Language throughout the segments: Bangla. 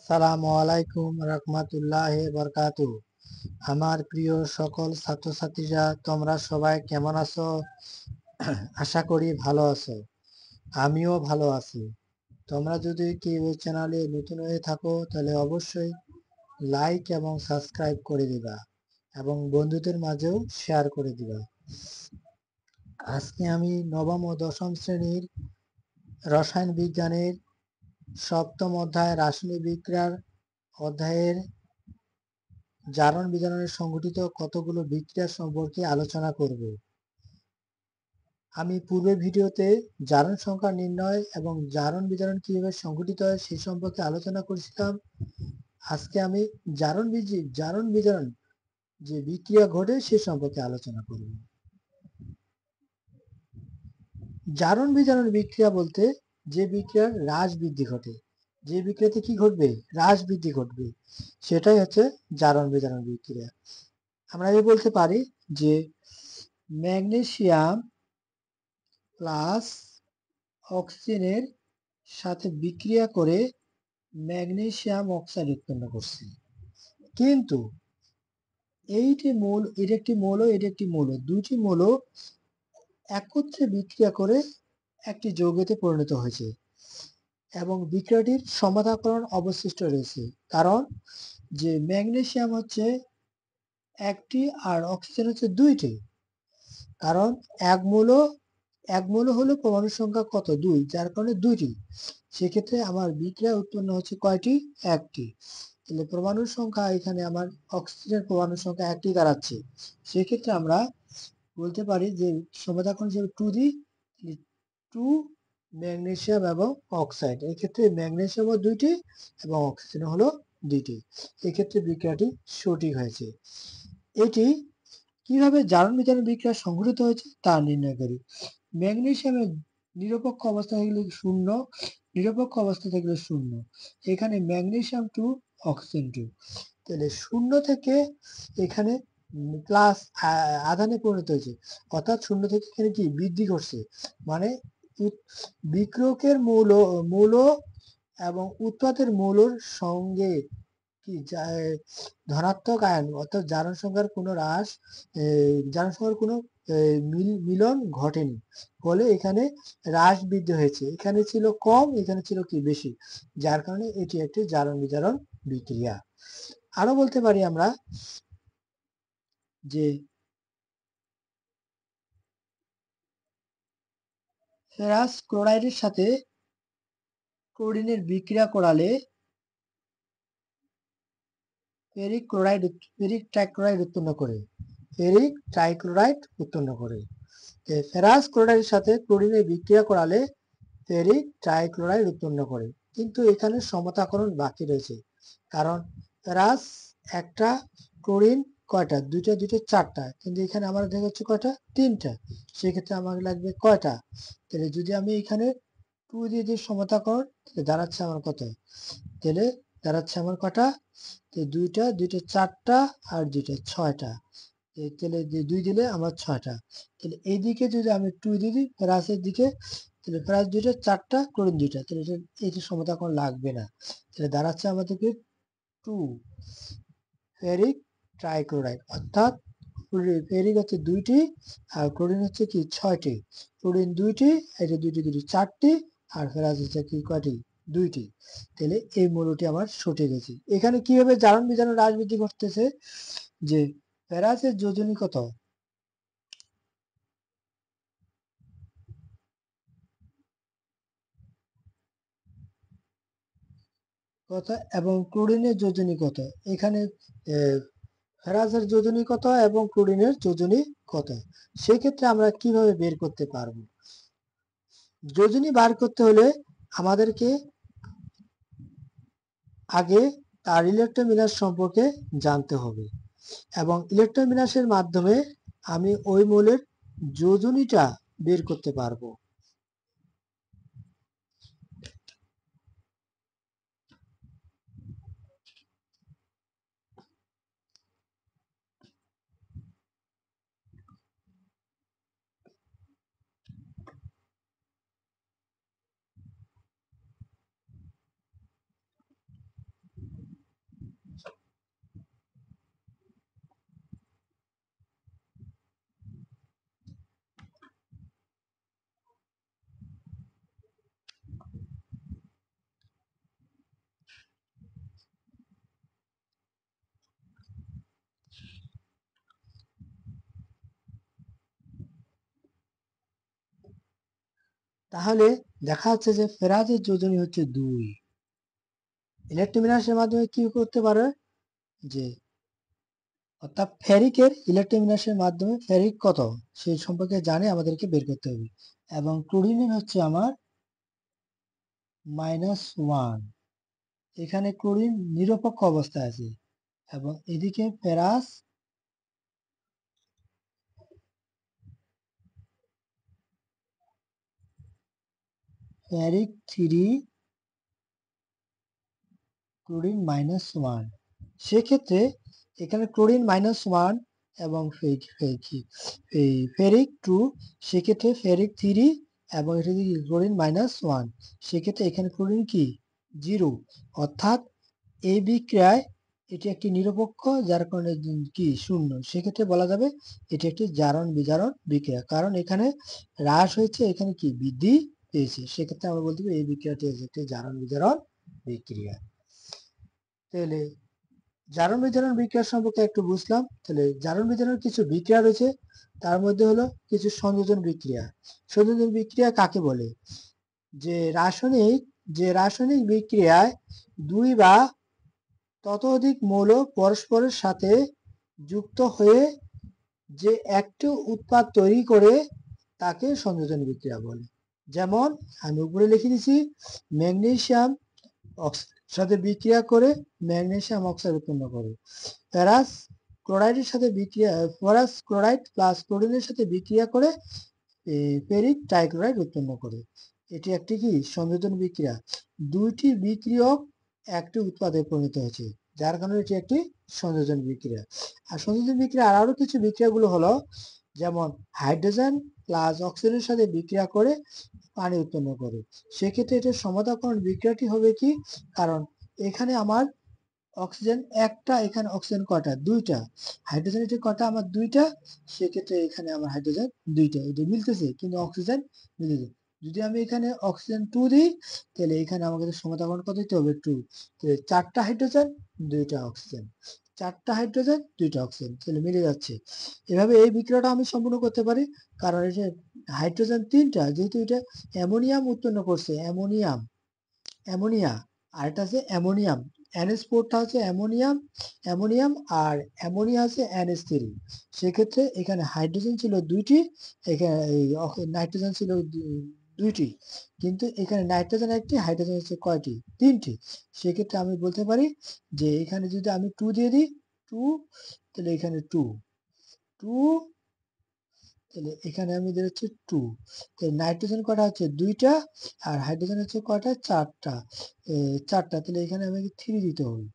সালামু আলাইকুম রহমতুল্লাহি বরকাতু। আমার প্রিয় সকল ছাত্রছাত্রীরা, তোমরা সবাই কেমন আছো? আশা করি ভালো আছো। আমিও ভালো আছি। তোমরা যদি কেউ এই চ্যানেলে নতুন হয়ে থাকো তাহলে অবশ্যই লাইক এবং সাবস্ক্রাইব করে দিবা এবং বন্ধুদের মাঝেও শেয়ার করে দিবা। আজকে আমি নবম ও দশম শ্রেণীর রসায়ন বিজ্ঞানের সপ্তম অধ্যায় রাসায়নিক বিক্রিয়ার অধ্যায়ের জারণ বিজারণে সংঘটিত কতগুলো বিক্রিয়া সম্পর্কে আলোচনা করব। আমি পূর্বের ভিডিওতে জারণ সংখ্যা নির্ণয় এবং জারণ বিজারণ কিভাবে সংঘটিত হয় সেই সম্পর্কে আলোচনা করেছিলাম। আজকে আমি জারণ বিজারণ যে বিক্রিয়া ঘটে সে সম্পর্কে আলোচনা করব। জারণ বিজারণ বিক্রিয়া বলতে যে বিক্রিয়ার হ্রাস বৃদ্ধি ঘটে, যে বিক্রিয়াতে কি ঘটবে, হ্রাস বৃদ্ধি ঘটবে, সেটাই হচ্ছে জারণ বিজারণ বিক্রিয়া। আমরা বলতে পারি যে ম্যাগনেসিয়াম প্লাস অক্সিজেনের সাথে বিক্রিয়া করে ম্যাগনেসিয়াম অক্সাইড উৎপন্ন করছে। কিন্তু এর একটি মৌল, দুটি মৌল একত্রে বিক্রিয়া করে একটি যৌগতে পরিণত হয়েছে এবং বিক্রিয়াটির সমাধাকরণ অবশিষ্ট রয়েছে। কারণ যে ম্যাগনেসিয়াম হচ্ছে একটি আর অক্সিজেন হচ্ছে দুইটি। কারণ এক মৌল হলো পরমাণু সংখ্যা কত, 2, যার কারণে দুইটি। সেক্ষেত্রে আমার বিক্রিয়া উৎপন্ন হচ্ছে কয়টি, একটি। তাহলে পরমাণুর সংখ্যা এখানে আমার অক্সিজেনের পরমাণুর সংখ্যা একটি দাঁড়াচ্ছে। সেক্ষেত্রে আমরা বলতে পারি যে সমাধান হিসেবে 2 দিই, 2 ম্যাগনেসিয়াম এবং অক্সাইড। এই ক্ষেত্রে ম্যাগনেসিয়ামও দুইটি এবং অক্সিজেন হলো দুইটি। এক্ষেত্রে বিক্রিয়াটি সঠিক হয়েছে। এটি কিভাবে জারণ বিজারণ বিক্রিয়া সংঘটিত হয়েছে তা নির্ণয় করি। ম্যাগনেসিয়ামের নিরপেক্ষ অবস্থা থাকলে শূন্য, নিরপেক্ষ অবস্থা থাকলে শূন্য। এখানে ম্যাগনেসিয়াম 2, অক্সিজেন 2। তাহলে শূন্য থেকে এখানে প্লাস আধানে পরিণত হয়েছে, অর্থাৎ শূন্য থেকে এখানে কি বৃদ্ধি ঘটছে। মানে বিক্রিয়কের মৌল এবং উৎপাদের মৌলর সঙ্গে কি ধনাত্মক আয়ন অর্থাৎ জারণ সংখ্যার কোনো হ্রাস, জারণ সংখ্যার কোনো মিলন ঘটেনি, ফলে এখানে হ্রাস বৃদ্ধি হয়েছে। এখানে ছিল কম, এখানে ছিল কি বেশি, যার কারণে এটি একটি জারণ বিজারণ বিক্রিয়া। আরো বলতে পারি আমরা যে ফেরাস ক্লোরাইডের সাথে ক্লোরিনের বিক্রিয়া করালে ফেরিক ট্রাইক্লোরাইড উৎপন্ন করে, ফেরিক ট্রাইক্লোরাইড উৎপন্ন করে। ফেরাস ক্লোরাইডের সাথে ক্লোরিনের বিক্রিয়া করালে ফেরিক ট্রাইক্লোরাইড উৎপন্ন করে। কিন্তু এখানে সমতাকরণ বাকি রয়েছে, কারণ ফেরাস একটা, ক্লোরিন কয়টা, দুইটা, চারটা, কিন্তু এখানে আমার দেখা হচ্ছে কয়টা, তিনটা। সেক্ষেত্রে আমার লাগবে কয়টা, তাহলে যদি আমি এখানে 2 দিয়ে দিই সমতাকরণ, তাহলে দাঁড়াচ্ছে আমার কত, তাহলে দাঁড়াচ্ছে আমার কটা, দুইটা, চারটা আর দুইটা ছয়টা। তাহলে 2 দিলে আমার 6টা। তাহলে এইদিকে যদি আমি 2 দিয়ে দিই প্লাসের দিকে, তাহলে প্লাস 2টা, 4টা, ক্লোরিন 2টা, তাহলে এটা সমতাকরণ লাগবে না। তাহলে দাঁড়াচ্ছে আমাদেরকে 2 ফেরিক ট্রাইক্লোরাইড, অর্থাৎ ফেরিক হচ্ছে 2টি আর ক্লোরিন হচ্ছে কি 6টি। ক্লোরিন 2টি, এটা 2টি 4টি, আর ফেরাস হচ্ছে কি কয়টি, 2টি। তাহলে এই মৌলটি আমার সঠিক হয়েছে। এখানে কিভাবে জারণ বিজারণ হ্রাস বৃদ্ধি ঘটতেছে, যে ফেরাসের যোজনী কত, কত এবং ক্লোরিনের যোজনী কত। এখানে ফেরাসের যোজনী কত এবং ক্লোরিনের যোজনী কত, সেক্ষেত্রে আমরা কিভাবে বের করতে পারবো। যোজনী বার করতে হলে আমাদেরকে আগে তার ইলেকট্রোমিনাস সম্পর্কে জানতে হবে এবং ইলেকট্রোমিনাসের মাধ্যমে আমি ওই মৌলের যোজনীটা বের করতে পারবো। তাহলে দেখা যাচ্ছে যে ফেরাজের যোজনী হচ্ছে 2। ইলেকট্রোবিন্যাসের মাধ্যমে কি করতে পারে যে অর্থাৎ ফেরিকের ইলেকট্রোবিন্যাসের মাধ্যমে ফেরিক কত সেই সম্পর্কে জানে আমাদেরকে বের করতে হবে। এবং ক্লোরিনের হচ্ছে আমার -1। এখানে ক্লোরিন নিরপেক্ষ অবস্থায় আছে এবং এদিকে ফেরাস ফেরিক 3 ক্লোরিন -1। সেক্ষেত্রে এখানে ক্লোরিন -1 এবং ফেরিক 2, সেক্ষেত্রে ফেরিক 3 এবং এটা যদি ক্লোরিন -1, সেক্ষেত্রে এখানে ক্লোরিন কি 0, অর্থাৎ এই বিক্রিয়ায় এটি একটি নিরপেক্ষ, যার কারণে কি 0। সেক্ষেত্রে বলা যাবে এটি একটি জারণ বিজারণ বিক্রিয়া, কারণ এখানে হ্রাস হয়েছে, এখানে কি বৃদ্ধি পেয়েছে। সেক্ষেত্রে আমরা বলতে পারি এই বিক্রিয়াটি একটি জারণ বিজারণ বিক্রিয়া। তাহলে জারণ বিজারণ বিক্রিয়া সম্পর্কে একটু বুঝলাম। তাহলে জারণ বিজারণ কিছু বিক্রিয়া রয়েছে, তার মধ্যে হলো কিছু সংযোজন বিক্রিয়া। সংযোজন বিক্রিয়া কাকে বলে? যে রাসায়নিক বিক্রিয়ায় 2 বা ততোধিক মৌল পরস্পরের সাথে যুক্ত হয়ে যে একটি উৎপাদ তৈরি করে তাকে সংযোজন বিক্রিয়া বলে। যেমন আমি উপরে লিখে দিচ্ছি, ম্যাগনেসিয়াম সাথে বিক্রিয়া করে ম্যাগনেসিয়াম অক্সাইড উৎপন্ন করে। ফেরাস ক্লোরাইডের সাথে বিক্রিয়া ফেরাস ক্লোরাইড প্লাস ক্লোরিনের সাথে বিক্রিয়া করে ফেরিক ট্রাইক্লোরাইড উৎপন্ন করে। এটি একটি কি সংযোজন বিক্রিয়া। দুইটি বিক্রিয়ক একটি উৎপাদে পরিণত হয়েছে, যার কারণে এটি একটি সংযোজন বিক্রিয়া। আর সংযোজন বিক্রিয়া আরো কিছু বিক্রিয়াগুলো হলো, যেমন হাইড্রোজেন প্লাস অক্সিজেনের সাথে বিক্রিয়া করে পানি উৎপন্ন করে। সেক্ষেত্রে এটার সমতাকরণ বিক্রিয়াটি হবে কি, কারণ এখানে আমার অক্সিজেন একটা, এখানে অক্সিজেন কটা 2টা, হাইড্রোজেন এটি কটা আমার 2টা, সেক্ষেত্রে এখানে আমার হাইড্রোজেন 2টা, এটা মিলতেছে কিন্তু অক্সিজেন মিলতেছে। যদি আমি এখানে অক্সিজেন 2 দিই, তাহলে এখানে আমাকে সমতাকরণ কত দিতে হবে 2, তাহলে 4টা হাইড্রোজেন 2টা অক্সিজেন, 4টা হাইড্রোজেন 2টা অক্সিজেন, তাহলে মিলে যাচ্ছে। এভাবে এই বিক্রিয়াটা আমি সম্পূর্ণ করতে পারি, কারণ এটা হাইড্রোজেন 3টা, যেহেতু এটা অ্যামোনিয়াম উৎপন্ন করছে, অ্যামোনিয়া, আর এটা আছে অ্যামোনিয়াম, NH4টা হচ্ছে অ্যামোনিয়াম আর অ্যামোনিয়া আছে NH3। সেক্ষেত্রে এখানে হাইড্রোজেন ছিল 2টি, এখানে নাইট্রোজেন ছিল 2টি, কিন্তু এখানে নাইট্রোজেন একটি, হাইড্রোজেন হচ্ছে কয়টি 3টি। সেক্ষেত্রে আমি বলতে পারি যে এখানে যদি আমি 2 দিয়ে দিই 2, তাহলে এখানে 2, তাহলে এখানে আমি দিচ্ছি 2, তাহলে নাইট্রোজেন কটা হচ্ছে 2টা আর হাইড্রোজেন হচ্ছে কটা 4টা, 4টা, তাহলে এখানে আমাকে 3 দিতে হবে,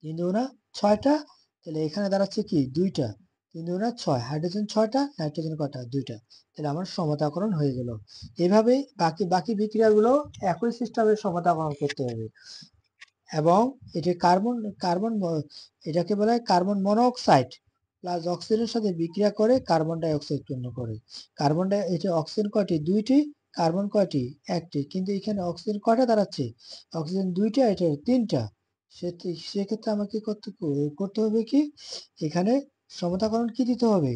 3 দুগুণা 6টা, তাহলে এখানে দাঁড়াচ্ছে কি 2টা, 3 দুগুণা 6, হাইড্রোজেন 6টা, নাইট্রোজেন কটা 2টা, তাহলে আমার সমতাকরণ হয়ে গেল। এভাবে বাকি বাকি বিক্রিয়াগুলো একই সিস্টেমে সমতাকরণ করতে হবে। এবং এটি কার্বন এটাকে বলা হয় কার্বন মনোঅক্সাইড প্লাস অক্সিজেনের সাথে বিক্রিয়া করে কার্বন ডাই অক্সাইড উৎপন্ন করে। এটা অক্সিজেন কয়টি 2টি, কার্বন কয়টি 1টি, কিন্তু এখানে অক্সিজেন কয়টা দাঁড়াচ্ছে, অক্সিজেন 2টা, এটা 3টা। সেক্ষেত্রে আমাকে করতে হবে কি, এখানে সমতাকরণ কি দিতে হবে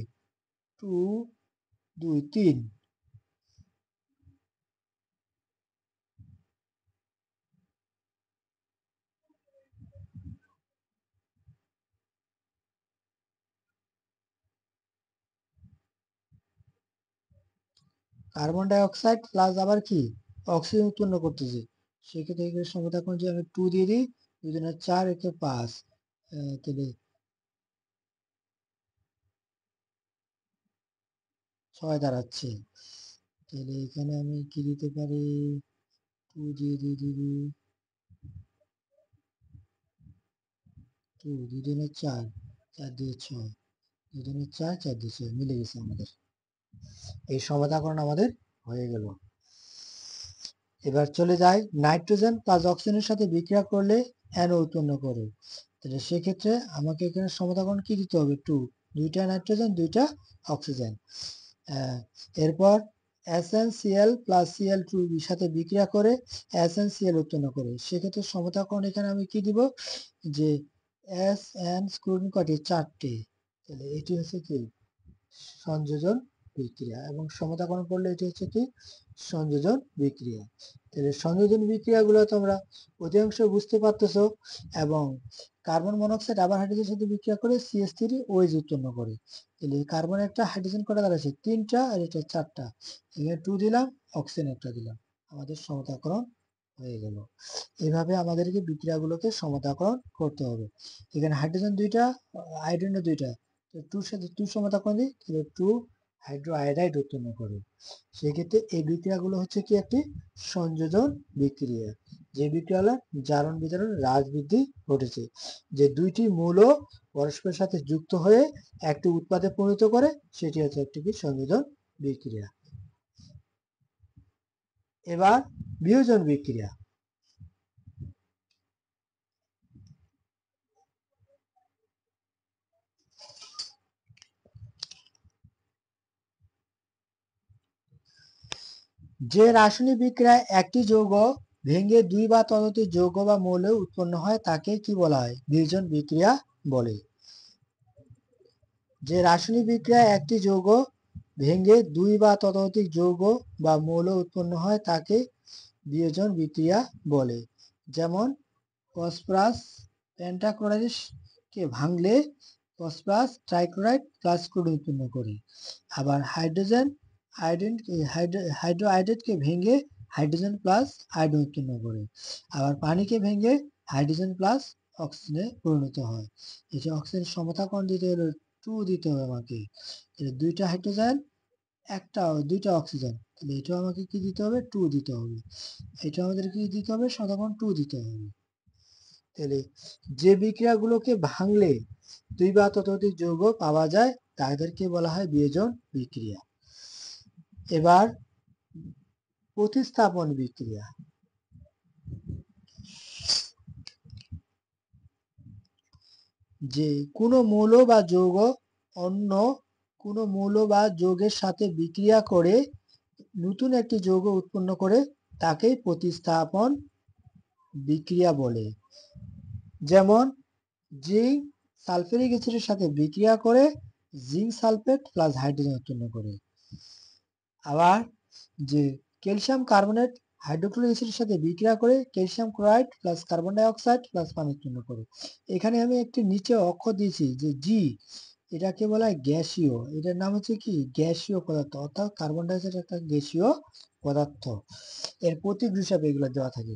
2 2 3। কার্বন ডাই অক্সাইড প্লাস আবার কি অক্সিজেন উৎপন্ন করতেছে। সেক্ষেত্রে এখানে সমতাকরণ যদি আমি 2 দিয়ে দিই, 2 দুগুণে 4, একে 5, তাহলে 6 দাঁড়াচ্ছে। তাহলে এখানে আমি কি দিতে পারি 2 দিয়ে দিই 2, 2 দুগুণে 4, 4 দিয়ে 6, 2 দুগুণে 4, 4 দিয়ে 6, মিলে গেছে আমাদের। এই সমতাকরণ আমাদের হয়ে গেল। এবার চলে যায় নাইট্রোজেন প্লাস অক্সিজেনের সাথে বিক্রিয়া করলে NO উৎপন্ন করে। তাহলে সেক্ষেত্রে আমাকে এখানে সমতাকরণ কি দিতে হবে 2, 2টা নাইট্রোজেন 2টা অক্সিজেন। এরপর SnCl প্লাস Cl2 সাথে বিক্রিয়া করে SnCl উৎপন্ন করে। সেক্ষেত্রে সমতাকরণ এখানে আমি কি দিব, যে Sn ক্লোরিন কয়টি 4টি, তাহলে এটি হচ্ছে কি সংযোজন বিক্রিয়া, এবং সমতাকরণ করলে এটি হচ্ছে কি সংযোজন বিক্রিয়া। তাহলে সংযোজন বিক্রিয়াগুলো তোমরা অধিকাংশ বুঝতে পারতেছো। এবং কার্বন মনোক্সাইড আবার হাইড্রোজেনের সাথে বিক্রিয়া করে CH3OH উৎপন্ন করে। তাহলে কার্বন একটা, হাইড্রোজেন কটা দাঁড়াচ্ছে 3টা, আর এটা 4টা। এখানে 2 দিলাম, অক্সিজেন একটা দিলাম, আমাদের সমতাকরণ হয়ে গেল। এইভাবে আমাদেরকে বিক্রিয়াগুলোকে সমতাকরণ করতে হবে। এখানে হাইড্রোজেন 2টা, আয়োডিন 2টা, তো 2 সাথে 2 সমতাকরণ দিই, তাহলে 2 হাইড্রো আয়োডাইড উৎপন্ন করে। সেক্ষেত্রে এই বিক্রিয়াগুলো হচ্ছে কি একটি সংযোজন বিক্রিয়া, যে বিক্রিয়া জারণ বিজারণ হ্রাস বৃদ্ধি ঘটেছে, যে দুইটি মৌল পরস্পরের সাথে যুক্ত হয়ে একটি উৎপাদে পরিণত করে, সেটি হচ্ছে একটি কি সংযোজন বিক্রিয়া। এবার বিয়োজন বিক্রিয়া। যে রাসায়নিক বিক্রিয়ায় একটি যৌগ ভেঙে 2 বা ততোধিক যৌগ বা মৌল উৎপন্ন হয় তাকে কি বলা হয়? বিয়োজন বিক্রিয়া বলে। যে রাসায়নিক বিক্রিয়ায় একটি যৌগ ভেঙে 2 বা ততোধিক যৌগ বা মৌল উৎপন্ন হয় তাকে বিয়োজন বিক্রিয়া বলে। যেমন ফসফরাস পেন্টাক্লোরাইড কে ভাঙলে ফসফরাস ট্রাইক্লোরাইড প্লাস ক্লোরিন উৎপন্ন করে। আবার হাইড্রোজেন আয়োডিন হাইড্রো আয়োডাইডকে ভেঙে হাইড্রোজেন প্লাস আয়োডিন উৎপন্ন করে। আবার পানিকে ভেঙে হাইড্রোজেন প্লাস অক্সিজেনে পরিণত হয়। এই যে অক্সিজেন সমতাকরণ দিতে হলে 2 দিতে হবে আমাকে। 2টা হাইড্রোজেন, দুইটা অক্সিজেন, তাহলে এটাও আমাকে কি দিতে হবে? 2 দিতে হবে। এটা আমাদের কি দিতে হবে? সমতাকরণ 2 দিতে হবে। তাহলে যে বিক্রিয়াগুলোকে ভাঙলে 2 বা ততোধিক যৌগ পাওয়া যায় তাদেরকে বলা হয় বিয়োজন বিক্রিয়া। এবার প্রতিস্থাপন বিক্রিয়া। যে কোনো মৌল বা যৌগ অন্য কোনো মৌল বা যৌগের সাথে বিক্রিয়া করে নতুন একটি যৌগ উৎপন্ন করে তাকেই প্রতিস্থাপন বিক্রিয়া বলে। যেমন জিঙ্ক সালফিউরিক অ্যাসিডের সাথে বিক্রিয়া করে জিঙ্ক সালফেট প্লাস হাইড্রোজেন উৎপন্ন করে। আবার যে ক্যালসিয়াম কার্বনেট হাইড্রোক্লোরিক অ্যাসিডের সাথে বিক্রিয়া করে calcium chloride plus carbon die oxide plus পানি উৎপন্ন করে। এখানে আমি একটি নিচে অক্ষর দিয়েছি যে জি, এটাকে বলা হয় গ্যাসীয়। এটার নাম হচ্ছে কি গ্যাসীয় পদার্থ, অর্থাৎ কার্বন ডাই অক্সাইড একটা গ্যাসীয় পদার্থ। এর প্রতীক হিসাবে এগুলো দেওয়া থাকে।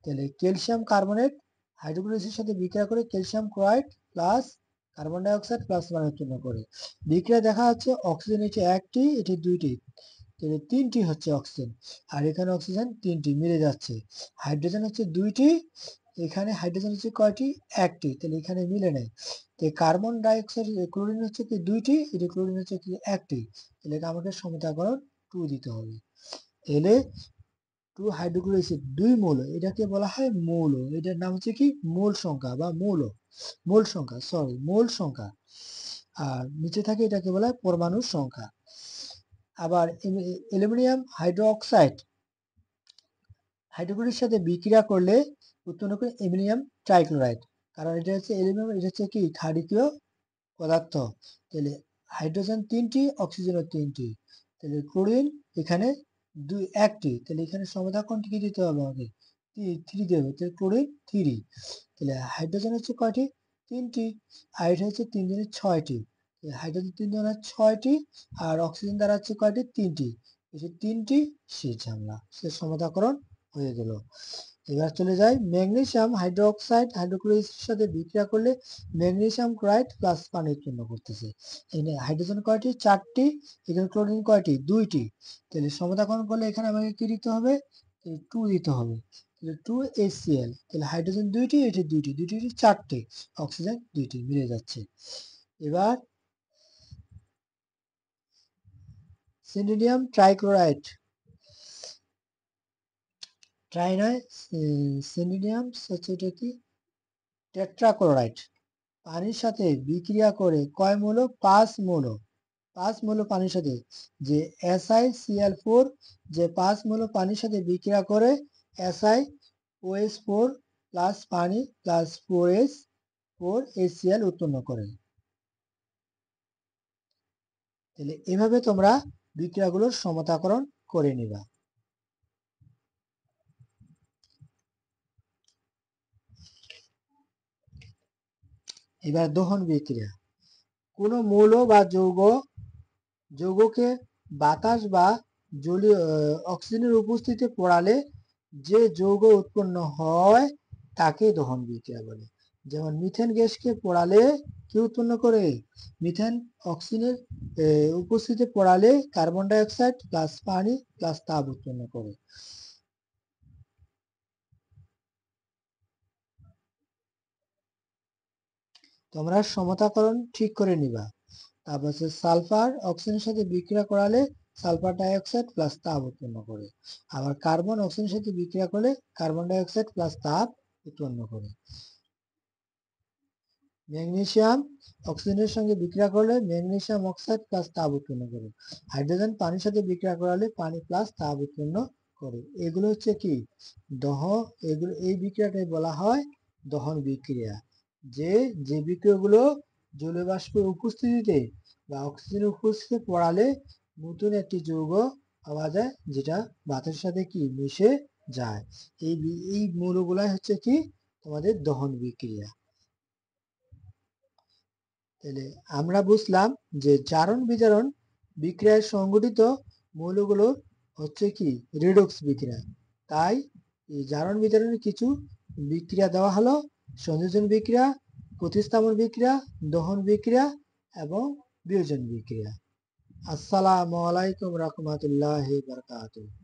তাহলে ক্যালসিয়াম কার্বনেট হাইড্রোক্লোরিক অ্যাসিডের সাথে বিক্রিয়া করে calcium chloride plus carbon die oxide plus পানি উৎপন্ন করে। বিক্রিয়া দেখা যাচ্ছে অক্সিজেন এটি একটি, এটি দুইটি, তাহলে 3টি হচ্ছে অক্সিজেন, আর এখানে অক্সিজেন 3টি মিলে যাচ্ছে। হাইড্রোজেন হচ্ছে 2টি, এখানে হাইড্রোজেন হচ্ছে কয়টি? একটি, তাহলে এখানে মিলে নেয়। তো কার্বন ডাই অক্সাইড ক্লোরিন হচ্ছে কি 2টি, এটি ক্লোরিন হচ্ছে কি একটি, তাহলে এটা আমাকে সমতাকরণ 2 দিতে হবে। তাহলে 2 হাইড্রোক্লোরিক অ্যাসিড 2 মৌল, এটাকে বলা হয় মৌল। এটার নাম হচ্ছে কি মোল সংখ্যা বা মোল সংখ্যা, সরি মোল সংখ্যা। আর নিচে থাকে এটাকে বলা হয় পরমাণুর সংখ্যা। আবার অ্যালুমিনিয়াম হাইড্রোক্সাইড হাইড্রোক্লোরিক সাথে বিক্রিয়া করলে উৎপন্ন করে অ্যালুমিনিয়াম ট্রাইক্লোরাইড, কারণ এটা হচ্ছে অ্যালুমিনিয়াম, এটা হচ্ছে কি ক্ষারকীয় পদার্থ। তাহলে হাইড্রোজেন 3টি, অক্সিজেনও 3টি, তাহলে ক্লোরিন এখানে একটি, তাহলে এখানে সমতাকরণ কি দিতে হবে আমাকে? 3 দিতে হবে, তাহলে ক্লোরিন 3। তাহলে হাইড্রোজেন হচ্ছে কয়টি? 3টি, আর এটা হচ্ছে 3 জনের 6টি, হাইড্রোজেন 3 জনের 6টি, আর অক্সিজেন দ্বারা হচ্ছে কয়টি? 3টি, এই যে 3টি শেষ ঝামেলা, সে সমতাকরণ হয়ে গেল। এবার চলে যায় ম্যাগনেসিয়াম হাইড্রোক্সাইড হাইড্রোক্লোরিক সাথে বিক্রিয়া করলে ম্যাগনেসিয়াম ক্লোরাইড প্লাস পানি উৎপন্ন করতেছে। এখানে হাইড্রোজেন কয়টি? 4টি, এখানে ক্লোরিন কয়টি? 2টি, তাহলে সমতাকরণ করলে এখানে আমাকে কি দিতে হবে? 2 দিতে হবে, তাহলে 2HCl, তাহলে হাইড্রোজেন 2টি, এটি 2টি, 2টি 4টি, অক্সিজেন 2টি, মিলে যাচ্ছে। এবার সিলিনিয়াম ট্রাইক্লোরাইড, নয় সিলিনিয়াম হচ্ছে এটা কি টেট্রাক্লোরাইড, পানির সাথে বিক্রিয়া করে কয় মৌল? 5 মৌল, 5 মৌল পানির সাথে, যে SiCl4, যে 5 মৌল পানির সাথে বিক্রিয়া করে SiOH4 প্লাস পানি প্লাস 4HCl উৎপন্ন করে। তাহলে এভাবে তোমরা বিক্রিয়াগুলোর সমতাকরণ করে নিবা। এবার দহন বিক্রিয়া। কোনো মৌল বা যৌগকে বাতাস বা জলীয় অক্সিজেনের উপস্থিতিতে পোড়ালে যে যৌগ উৎপন্ন হয় তাকে দহন বিক্রিয়া বলে। যেমন মিথেন গ্যাসকে পোড়ালে কি উৎপন্ন করে? মিথেন অক্সিজেনের উপস্থিতিতে পোড়ালে কার্বন ডাই অক্সাইড প্লাস পানি প্লাস তাপ উৎপন্ন করে। তোমরা সমতাকরণ ঠিক করে নিবা। তারপর হচ্ছে সালফার অক্সিজেনের সাথে বিক্রিয়া করালে সালফার ডাই অক্সাইড প্লাস তাপ উৎপন্ন করে। আবার কার্বন অক্সিজেনের সাথে বিক্রিয়া করলে কার্বন ডাই অক্সাইড প্লাস তাপ উৎপন্ন করে। ম্যাগনেসিয়াম অক্সিজেনের সঙ্গে বিক্রিয়া করলে ম্যাগনেসিয়াম অক্সাইড প্লাস তাপ উৎপন্ন করে। হাইড্রোজেন পানির সাথে বিক্রিয়া করালে পানি প্লাস তাপ উৎপন্ন করে। এগুলো হচ্ছে কি এই বিক্রিয়াটাই বলা হয় দহন বিক্রিয়া। যে বিক্রিয়াগুলো জলীয় বাষ্পের উপস্থিতিতে বা অক্সিজেনের উপস্থিতিতে পড়ালে নতুন একটি যৌগ পাওয়া যায়, যেটা বাতাসের সাথে কি মিশে যায়। এই মৌলগুলাই হচ্ছে কি তোমাদের দহন বিক্রিয়া। তাহলে আমরা বুঝলাম যে জারণ বিজারণ বিক্রিয়ায় সংঘটিত মৌলগুলো হচ্ছে কি রিডক্স বিক্রিয়া। তাই এই জারণ বিজারণের কিছু বিক্রিয়া দেওয়া হলো: সংযোজন বিক্রিয়া, প্রতিস্থাপন বিক্রিয়া, দহন বিক্রিয়া এবং বিয়োজন বিক্রিয়া। আসসালামু আলাইকুম রহমতুল্লাহি বারাকাতুহু।